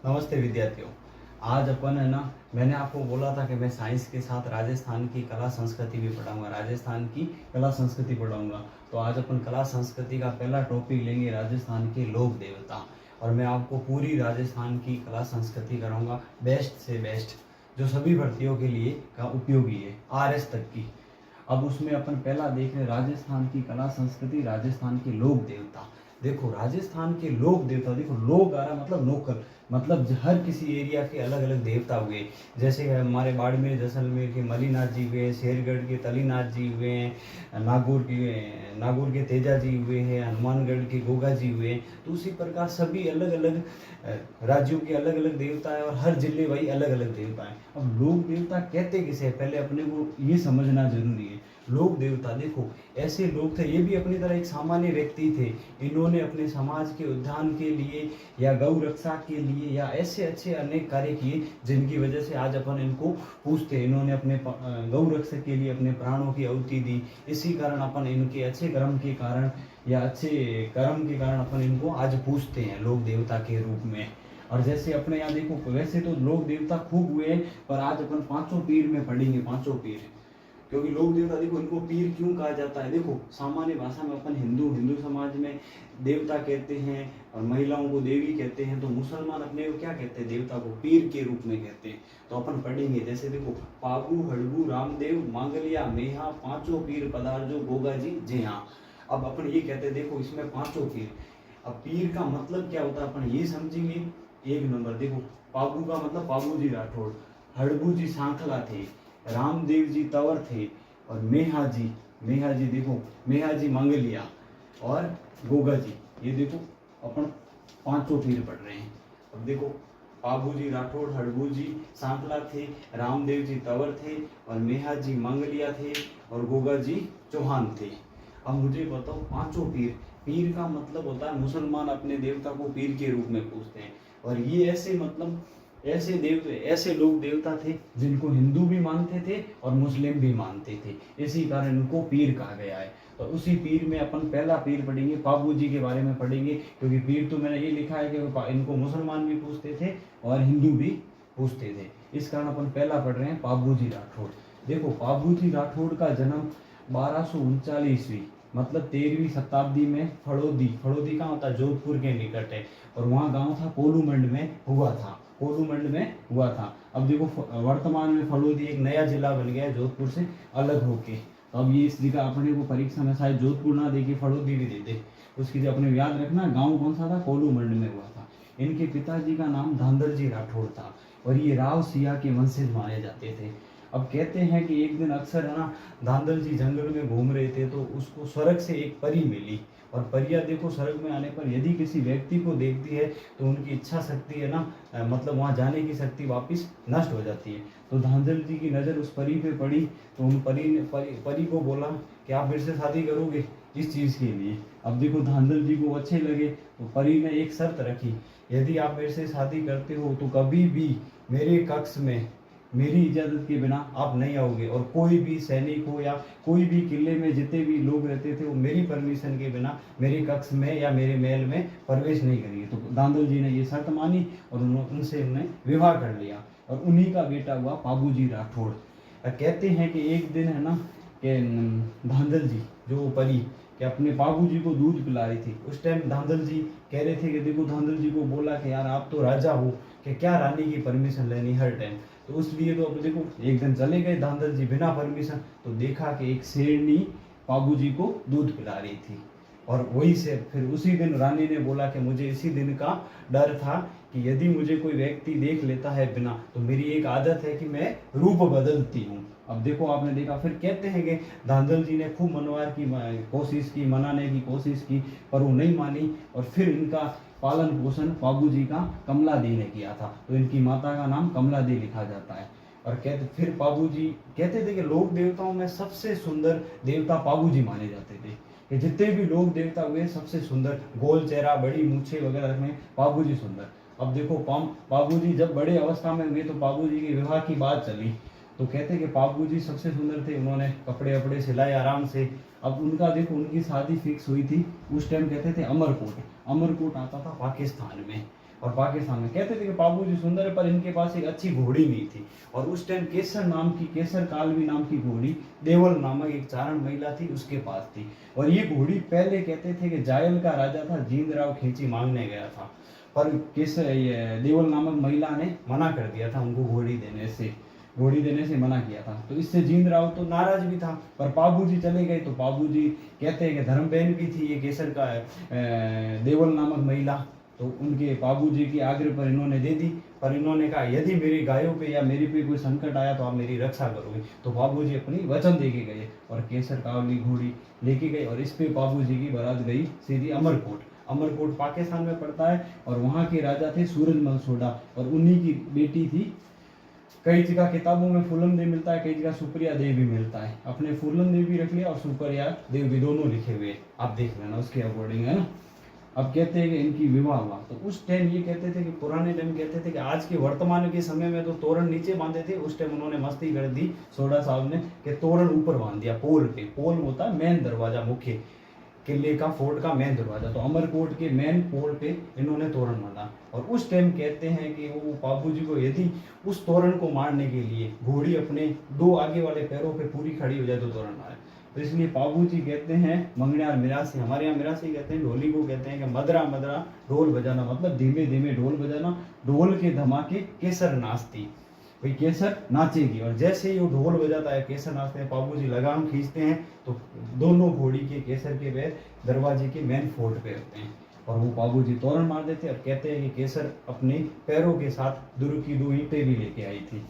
नमस्ते विद्यार्थियों। आज अपन है ना, मैंने आपको बोला था कि मैं साइंस के साथ राजस्थान की कला संस्कृति भी पढ़ाऊंगा, राजस्थान की कला संस्कृति पढ़ाऊंगा। तो आज अपन कला संस्कृति का पहला टॉपिक लेंगे, राजस्थान के लोक देवता। और मैं आपको पूरी राजस्थान की कला संस्कृति कराऊंगा, बेस्ट से बेस्ट, जो सभी भर्तियों के लिए का उपयोगी है, RS तक की। अब उसमें अपन पहला देख रहे राजस्थान की कला संस्कृति, राजस्थान के लोक देवता। देखो राजस्थान के लोक देवता, देखो लोक आ रहा मतलब लोकल, मतलब हर किसी एरिया के अलग अलग देवता हुए। जैसे हमारे बाड़मेर जैसलमेर के मलीनाथ जी हुए हैं, शेरगढ़ के तलीनाथ जी हुए हैं, नागौर के तेजा जी हुए हैं, हनुमानगढ़ के गोगा जी हुए हैं। तो उसी प्रकार सभी अलग अलग राज्यों के अलग अलग देवता है और हर जिले वही अलग अलग देवता है। अब लोक देवता कहते किसे, पहले अपने को ये समझना जरूरी है। लोक देवता देखो ऐसे लोग थे, ये भी अपनी तरह एक सामान्य व्यक्ति थे। इन्होंने अपने समाज के उत्थान के लिए या गौ रक्षा के लिए या ऐसे अच्छे अनेक कार्य किए जिनकी वजह से आज अपन इनको पूछते हैं। इन्होंने अपने गौ रक्षा के लिए अपने प्राणों की आहुति दी। इसी कारण अपन इनके अच्छे कर्म के कारण या अच्छे कर्म के कारण अपन इनको आज पूछते हैं लोक देवता के रूप में। और जैसे अपने यहाँ देखो, वैसे तो लोक देवता खूब हुए हैं, पर आज अपन पांचों पीर में पढ़ेंगे, पांचों पीर। क्योंकि लोक देवता देखो इनको पीर क्यों कहा जाता है। देखो सामान्य भाषा में अपन हिंदू समाज में देवता कहते हैं और महिलाओं को देवी कहते हैं। तो मुसलमान अपने को क्या कहते हैं, देवता को पीर के रूप में कहते हैं। तो अपन पढ़ेंगे, जैसे देखो पाबू हड़बू रामदेव मांगलिया मेहा पांचों पीर पधारजो गोगा जी जे हाँ। अब अपन ये कहते हैं, देखो इसमें पांचों पीर। अब पीर का मतलब क्या होता है अपन ये समझेंगे। एक नंबर देखो, पाबू का मतलब पाबू जी राठौड़, हड़बू जी सांखला थे, रामदेव जी तंवर थे, और मेहा जी देखो मेहा जी मंगलिया, और गोगा जी, ये देखो अपन पांचों पीर पढ़ रहे हैं। अब देखो पाबू जी राठौड़ हड़बू जी सांखला थे, रामदेव जी तंवर थे, और मेहा जी मंगलिया थे, और गोगा जी चौहान थे। अब मुझे बताओ पांचों पीर, पीर का मतलब होता है मुसलमान अपने देवता को पीर के रूप में पूजते हैं। और ये ऐसे मतलब ऐसे लोग देवता थे जिनको हिंदू भी मानते थे और मुस्लिम भी मानते थे, इसी कारण इनको पीर कहा गया है। तो उसी पीर में अपन पहला पीर पढ़ेंगे, पाबू जी के बारे में पढ़ेंगे। क्योंकि पीर तो मैंने ये लिखा है कि इनको मुसलमान भी पूछते थे और हिंदू भी पूछते थे, इस कारण अपन पहला पढ़ रहे हैं पाबू जी राठौड़। देखो पाबू जी राठौड़ का जन्म 1239 ईस्वी मतलब 13वीं शताब्दी में फड़ौदी कहाँ होता है, जोधपुर के निकट है, और वहाँ गांव था कोलूमंड में हुआ था, अब देखो वर्तमान में फड़ौदी एक नया जिला बन गया है जोधपुर से अलग होके। तो अब ये इस जगह अपने को परीक्षा में शायद जोधपुर ना देके फड़ौदी भी दे दे, उसकी अपने याद रखना गांव कौन सा था, कोलूमंड में हुआ था। इनके पिताजी का नाम धांधल जी राठौड़ था और ये राव सिया के वंशज माने जाते थे। अब कहते हैं कि एक दिन अक्सर है ना, धांधल जी जंगल में घूम रहे थे तो उसको स्वर्ग से एक परी मिली। और परियां देखो स्वर्ग में आने पर यदि किसी व्यक्ति को देखती है तो उनकी इच्छा शक्ति है ना, मतलब वहाँ जाने की शक्ति वापस नष्ट हो जाती है। तो धांधल जी की नज़र उस परी पे पड़ी तो उन परी ने परी को बोला कि आप मेरे से शादी करोगे इस चीज़ के लिए। अब देखो धांधल जी को अच्छे लगे तो परी ने एक शर्त रखी, यदि आप मेरे से शादी करते हो तो कभी भी मेरे कक्ष में मेरी इजाज़त के बिना आप नहीं आओगे, और कोई भी सैनिक हो या कोई भी किले में जितने भी लोग रहते थे वो मेरी परमिशन के बिना मेरे कक्ष में या मेरे महल में प्रवेश नहीं करेंगे। तो धांधल जी ने ये शर्त मानी और उनसे उन्हें विवाह कर लिया, और उन्हीं का बेटा हुआ पाबू जी राठौड़। कहते हैं कि एक दिन है ना कि धांधल जी जो परी कि अपने बाबू जी को दूध पिला रही थी, उस टाइम धांधल जी कह रहे थे कि देखो, धांधल जी को बोला कि यार आप तो राजा हो कि क्या रानी की परमिशन लेनी हर टाइम। तो उसलिए तो अब देखो एक दिन चले गए धांधल जी बिना परमिशन, तो देखा कि एक शेरनी बाबू जी को दूध पिला रही थी। और वही से फिर उसी दिन रानी ने बोला कि मुझे इसी दिन का डर था कि यदि मुझे कोई व्यक्ति देख लेता है बिना, तो मेरी एक आदत है कि मैं रूप बदलती हूँ। अब देखो आपने देखा, फिर कहते हैं कि धांधल जी ने खूब मनवार की कोशिश की, मनाने की कोशिश की, पर वो नहीं मानी। और फिर इनका पालन पोषण बाबू जी का कमला दी ने किया था, तो इनकी माता का नाम कमला दी लिखा जाता है। और कहते फिर बाबू जी कहते थे कि लोक देवताओं में सबसे सुंदर देवता बाबू जी माने जाते थे, कि जितने भी लोक देवता हुए सबसे सुंदर, गोल चेहरा, बड़ी मूछे वगैरह में बाबू जी सुंदर। अब देखो बाबू जी जब बड़े अवस्था में हुए तो बाबू जी के विवाह की बात चली, तो कहते कि बाबू जी सबसे सुंदर थे, उन्होंने कपड़े वपड़े सिलाए आराम से। अब उनका देखो उनकी शादी फिक्स हुई थी उस टाइम, कहते थे अमरकोट आता था पाकिस्तान में। और पाकिस्तान में कहते थे कि पाबू जी सुंदर है, पर इनके पास एक अच्छी घोड़ी नहीं थी। और उस टाइम केसर कालवी नाम की घोड़ी देवल नामक एक चारण महिला थी, उसके पास थी। और ये घोड़ी पहले कहते थे कि जायल का राजा था जींदराव खींची मांगने गया था, पर देवल नामक महिला ने मना कर दिया था उनको घोड़ी देने से मना किया था। तो इससे जींदराव तो नाराज भी था, पर पाबू जी चले गए। तो पाबू जी कहते हैं कि धर्म बहन भी थी ये केसर का देवल नामक महिला, तो उनके पाबू जी की आग्रह पर इन्होंने दे दी। पर इन्होंने कहा यदि मेरी गायों पे या मेरे पे कोई संकट आया तो आप मेरी रक्षा करोगे। तो पाबू जी अपनी वचन दे के गए और केसर कावली घोड़ी लेके गए, और इस पे पाबू जी की बारात गई सीधी अमरकोट पाकिस्तान में पड़ता है। और वहाँ के राजा थे सूरजमल सोडा, और उन्हीं की बेटी थी। कई जगह किताबों में फूलन देव मिलता है, कई जगह सुप्रिया देव भी मिलता है। अपने फूलन देव भी रख लिया और सुप्रिया देव भी, दोनों लिखे हुए, आप देख लेना उसके अकॉर्डिंग, है ना। अब कहते हैं कि इनकी विवाह हुआ। तो उस टाइम ये कहते थे कि पुराने टाइम कहते थे कि आज के वर्तमान के समय में तो तोरण नीचे बांधे थे, उस टाइम उन्होंने मस्ती कर दी सोडा साहब ने कि तोरण ऊपर बांध दिया पोल पे। पोल होता है मेन दरवाजा, मुख्य किले का फोर्ट का मेन दरवाजा, तो अमरकोट के मेन पोल पे इन्होंने तोरण बांधा। और उस टाइम कहते हैं कि वो बाबू जी को यदि उस तोरण को मारने के लिए घोड़ी अपने दो आगे वाले पैरों पे पूरी खड़ी हो जाए तो तोरण मारे। तो इसलिए बाबू जी कहते हैं मंगनियार मिरासी, हमारे यहाँ मिरासी कहते हैं, ढोली को कहते हैं कि मदरा मदरा ढोल बजाना, मतलब धीमे धीमे ढोल बजाना, ढोल के धमाके केसर नाचती, भाई केसर नाचेगी। और जैसे ही वो ढोल बजाता है केसर नाचते हैं, बाबू जी लगाम खींचते हैं तो दोनों घोड़ी के केसर के पैर दरवाजे के मेन फोर्ट पे होते हैं, और वो बाबू जी तोरण मार देते हैं। और कहते हैं कि केसर अपने पैरों के साथ दुर्ग की 2 ईंटें भी लेके आई थी।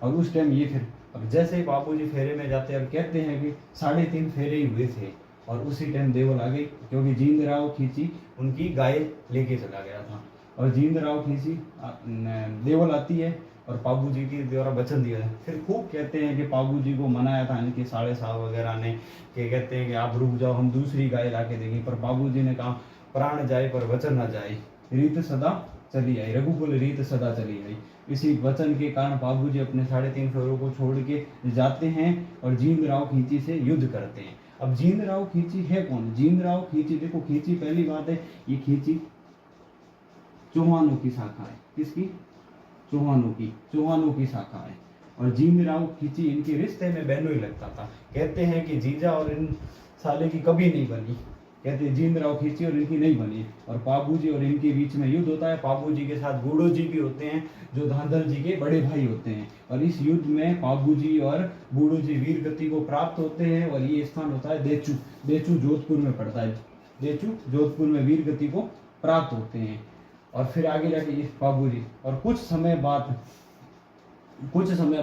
और उस टाइम ये फिर अब जैसे ही बाबू जी फेरे में जाते हैं, और कहते हैं कि 3.5 फेरे ही हुए थे, और उसी टाइम देवल आ गई, क्योंकि जींदराव खींची उनकी गाय लेके चला गया था। और जींदराव खींची देवल आती है और बाबू जी के द्वारा वचन दिया है। फिर खूब कहते हैं कि बाबू जी को मनाया था इनके साढ़े साहब वगैरह ने, कि कहते हैं कि आप रुक जाओ, हम दूसरी गाय ला के देंगे। पर बाबू जी ने कहा प्राण जाए पर वचन न जाए, रीत सदा चली आई, रघुकुल रीत सदा चली आई। इसी वचन के कारण बाबू जी अपने 3.5 फेरों को छोड़ के जाते हैं और जींदराव खींची से युद्ध करते हैं। अब जींदराव खींची है कौन? जींदराव खींची, देखो खींची पहली बात है, ये खींची चौहानों की शाखा है। किसकी? चौहानों की शाखा है। और जींदराव खींची इनके रिश्ते में बहनोई लगता था। कहते हैं कि जीजा और इन साले की कभी नहीं बनी, कहते हैं जींदराव खींची और इनकी नहीं बनी। और बाबू जी और इनके बीच में युद्ध होता है। बाबू जी के साथ बूढ़ो जी भी होते हैं, जो धांधल जी के बड़े भाई होते हैं। और इस युद्ध में बाबू जी और बूढ़ो जी वीर गति को प्राप्त होते हैं। और ये स्थान होता है देचू जोधपुर में पड़ता है। देचू जोधपुर में वीर गति को प्राप्त होते हैं। और फिर आगे जाके इस बाबू जी और कुछ समय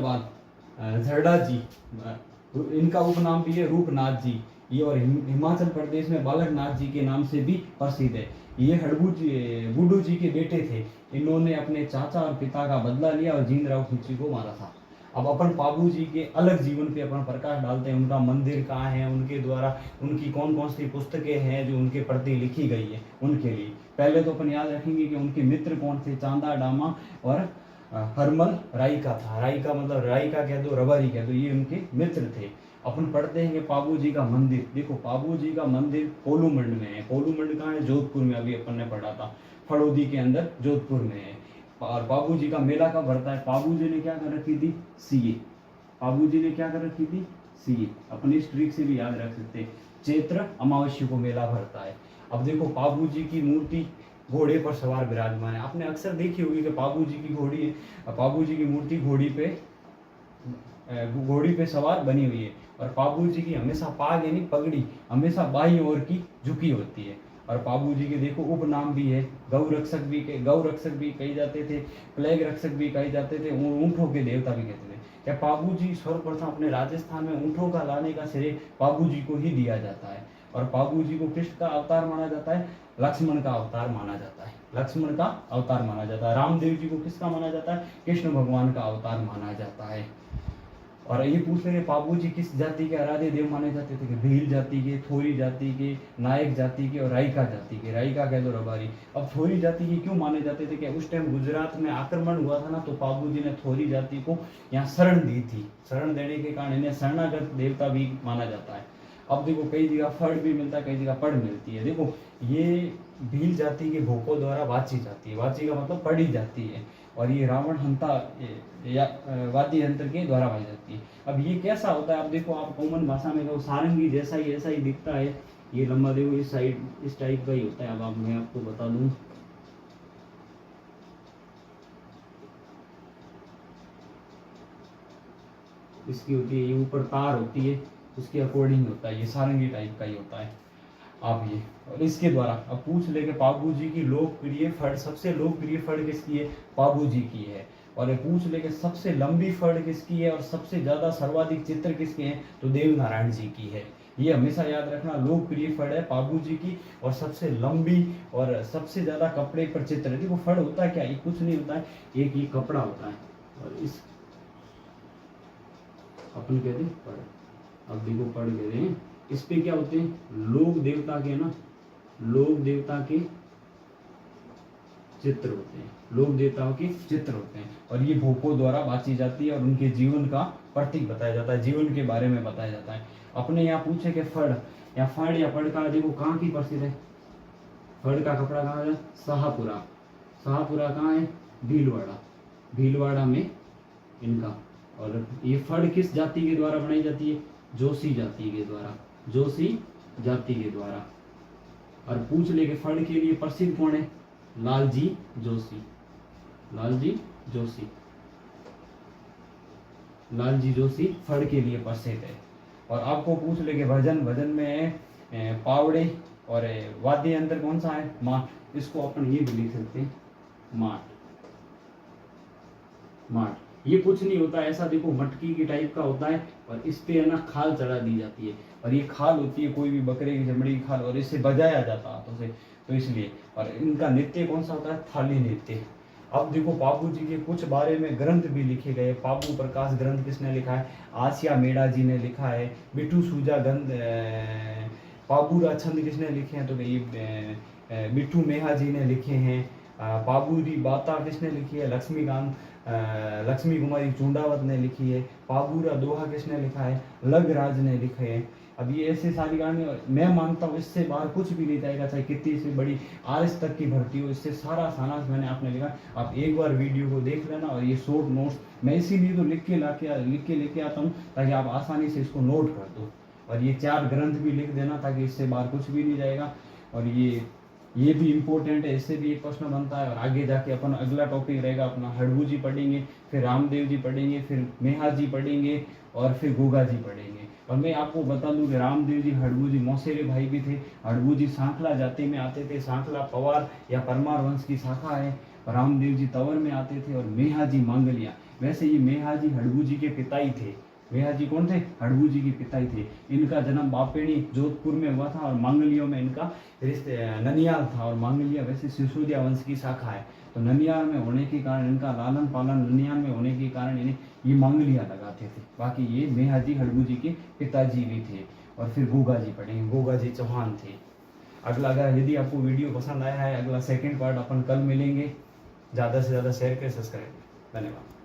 बाद झरडा जी, इनका उपनाम भी है रूपनाथ जी, ये और हिमाचल प्रदेश में बालकनाथ जी के नाम से भी प्रसिद्ध है। ये बूढ़ू जी के बेटे थे। इन्होंने अपने चाचा और पिता का बदला लिया और जींदराव खींची को मारा था। अब अपन बाबू जी के अलग जीवन पे अपन प्रकाश डालते हैं, उनका मंदिर कहाँ है, उनके द्वारा उनकी कौन कौन सी पुस्तकें हैं जो उनके प्रति लिखी गई है उनके लिए। पहले तो अपन याद रखेंगे कि उनके मित्र कौन थे। चांदा डामा और हरमल रायका था। रायका मतलब रायका कह दो, रबारी कह दो, ये उनके मित्र थे। अपन पढ़ते हैं कि बाबू जी का मंदिर, देखो बाबू जी का मंदिर कोलूमंड में है। कोलूमंड कहाँ है? जोधपुर में। अभी अपन ने पढ़ा था, फड़ौदी के अंदर जोधपुर में है। और बाबू जी का मेला कब भरता है? बाबू जी ने क्या कर रखी थी? सीए। बाबू जी ने क्या कर रखी थी? सीए। अपनी इस ट्रिक से भी याद रख सकते हैं, चैत्र अमावस्या को मेला भरता है। अब देखो बाबू जी की मूर्ति घोड़े पर सवार विराजमान है। आपने अक्सर देखी होगी कि बाबू जी की घोड़ी है, बाबू जी की मूर्ति घोड़ी पे सवार बनी हुई है। और बाबू जी की हमेशा पाग यानी पगड़ी हमेशा बाई ओर की झुकी होती है। और बाबू जी के देखो उपनाम भी है, गौ रक्षक भी कहे जाते थे, प्लेग रक्षक भी कहे जाते थे, ऊँटों के देवता भी कहते थे। क्या बाबू जी सर्वप्रथम अपने राजस्थान में ऊँटों का लाने का श्रेय बाबू जी को ही दिया जाता है। और बाबू जी को कृष्ण का अवतार माना जाता है, लक्ष्मण का अवतार माना जाता है। लक्ष्मण का अवतार माना जाता है। रामदेव जी को किसका माना जाता है? कृष्ण भगवान का अवतार माना जाता है। और ये पूछ रहे बाबू जी किस जाति के आराध्य देव माने जाते थे? कि भील जाति के, थोरी जाति के, नायक जाति के और रायका जाति के। रायका कह दो, रबारी। अब थोरी जाति के क्यों माने जाते थे? कि उस टाइम गुजरात में आक्रमण हुआ था ना, तो बाबू जी ने थोरी जाति को यहाँ शरण दी थी। शरण देने के कारण इन्हें शरणागत देवता भी माना जाता है। अब देखो कई जगह फड़ भी मिलता है, कई जगह पड़ मिलती है। देखो ये भील जाति के भोपों द्वारा वाची जाती है। वाची का मतलब पढ़ी जाती है। और ये रावण हंता या वाद्य यंत्र के द्वारा पाई जाती है। अब ये कैसा होता है, आप देखो, आप कॉमन भाषा में कहो सारंगी जैसा ही ऐसा ही दिखता है। ये लंबा देखो इस साइड इस टाइप का ही होता है। अब मैं आपको बता दूं, इसकी होती है, ये ऊपर तार होती है, उसके अकॉर्डिंग होता है। ये सारंगी टाइप का ही होता है। आप ये और इसके द्वारा अब पूछ लेंगे पाबू जी की लोकप्रिय फड़, सबसे लोकप्रिय फड़ किसकी है, पाबू जी की है। और ये पूछ लेंगे सबसे लंबी फड़ किसकी है और सबसे ज्यादा सर्वाधिक चित्र किसके हैं, तो देव नारायण जी की है। ये हमेशा याद रखना, लोकप्रिय फड़ है पाबू जी की और सबसे लंबी और सबसे ज्यादा कपड़े पर चित्र है। देखो फड़ होता है क्या, ये कुछ नहीं होता है, एक ये कपड़ा होता है और इस अपन कहते हैं फड़। अब देखो फड़ कहते हैं, इस पे क्या होते हैं, लोक देवता के ना, लोक देवता के चित्र होते हैं, लोक देवताओं के चित्र होते हैं। और ये भोपों द्वारा बांची जाती है और उनके जीवन का प्रतीक बताया जाता है, जीवन के बारे में बताया जाता है। अपने यहाँ पूछे कि फड़ या फड़ या फड़ का देखो कहाँ की प्रसिद्ध है, फड़ का कपड़ा कहाँ है, शाहपुरा। शाहपुरा कहाँ है, भीलवाड़ा, भीलवाड़ा में इनका। और ये फड़ किस जाति के द्वारा बनाई जाती है, जोशी जाति के द्वारा, जोशी जाति के द्वारा। और पूछ ले कि फड़ के लिए प्रसिद्ध कौन है, लालजी जोशी, लालजी जोशी, लालजी जोशी फड़ के लिए प्रसिद्ध है। और आपको पूछ ले कि भजन, भजन में पावड़े और वाद्य यंत्र कौन सा है, माट। इसको अपन ये भी लिख सकते हैं, माट, माट। ये कुछ नहीं होता ऐसा, देखो मटकी की टाइप का होता है और इस पे है ना खाल चढ़ा दी जाती है। और ये खाल होती है कोई भी बकरे की चमड़ी की खाल, और इससे बजाया जाता है हाथों से, तो इसलिए। और इनका नृत्य कौन सा होता है, थाली नृत्य। अब देखो पाबू जी के कुछ बारे में ग्रंथ भी लिखे गए। पाबू प्रकाश ग्रंथ किसने लिखा है, आसिया मेड़ा जी ने लिखा है। बिट्टू सूजा ग्रंथ, पाबूरा छंद किसने लिखे हैं, तो ये बिट्टू मेहा जी ने लिखे हैं। पाबूरी बाता किसने लिखी है, लक्ष्मीकांत लक्ष्मी कुमारी चुंडावत ने लिखी है। पाबूरा दोहा किसने लिखा है, लगराज ने लिखे हैं। अब ये ऐसे सारी कहानी, मैं मानता हूँ इससे बाहर कुछ भी नहीं जाएगा, चाहे कितनी से बड़ी आरएस तक की भर्ती हो, इससे सारा सारांश मैंने आपने लिखा। आप एक बार वीडियो को देख लेना। और ये शॉर्ट नोट्स मैं इसीलिए तो लिख के लेके आता हूँ ताकि आप आसानी से इसको नोट कर दो। और ये 4 ग्रंथ भी लिख देना ताकि इससे बाहर कुछ भी नहीं जाएगा। और ये भी इम्पोर्टेंट है, इससे भी एक प्रश्न बनता है। और आगे जाके अपन अगला टॉपिक रहेगा अपना हड़बू जी पढ़ेंगे, फिर रामदेव जी पढ़ेंगे, फिर मेहा जी पढ़ेंगे और फिर गोगा जी पढ़ेंगे। और मैं आपको बता दूं कि रामदेव जी हड़बू जी मौसेरे भाई भी थे। हड़बू जी सांखला जाति में आते थे, सांखला पवार या परमार वंश की शाखा है। रामदेव जी तंवर में आते थे और मेहा जी मांगलिया। वैसे ये मेहा जी हड़बू जी के पिता ही थे। मेहा जी कौन थे, हड़बू जी के पिता ही थे। इनका जन्म बापेणी जोधपुर में हुआ था और मांगलियों में इनका रिश्ते ननियाल था। और मांगलिया वैसे सिसोदिया वंश की शाखा है, तो ननियाल में होने के कारण इनका लालन पालन ननियाल में होने के कारण इन्हें ये मांगलिया लगाते थे। बाकी ये मेहा जी हड़बू जी के पिताजी भी थे। और फिर गोगा जी पढ़ेंगे, गोगा जी चौहान थे। अगला, अगर यदि आपको वीडियो पसंद आया है, अगला सेकंड पार्ट अपन कल मिलेंगे। ज़्यादा से ज़्यादा शेयर करें, सब्सक्राइब करें। धन्यवाद।